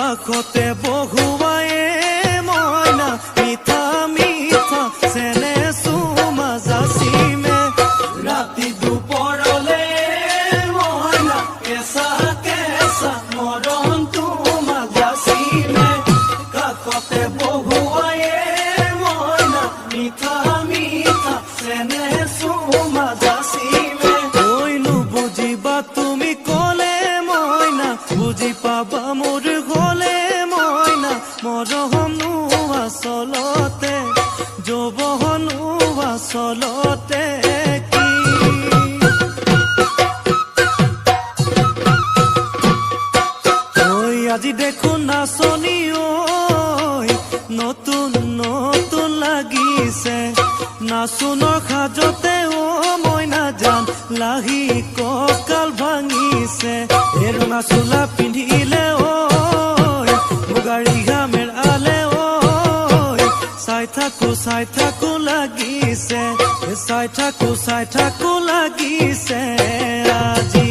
কাষতে বহুৱায়ে মইনা মিঠা মিঠা চেনে চুমা যাচিমে ৰাতি দুপৰলে মইনা কেঁচা কেঁচা মৰম তোমা যাচিমে কাষতে বহুৱায়ে মইনা মিঠা মিঠা চেনে চুমা যাচিমে ঐনো বুজিবা তুমি ক'লে মইনা বুজি পাবা মোৰ গ'লে মইনা মৰহনো আচলতে যৌৱনো আচলতে কি ঐ আজি দেখোন নাচনি ঐ নতুন নতুন লাগিছে নাচোনৰ সাজতে অ মইনা জান লাহি কঁকাল ভাঙিছে এই ৰঙা চোলা পিন্ধিলে ঐ মুগাৰী ঘামেৰ আলে ঐ চাই থাকো লাগিছে চাই থাকো লাগিছে আজি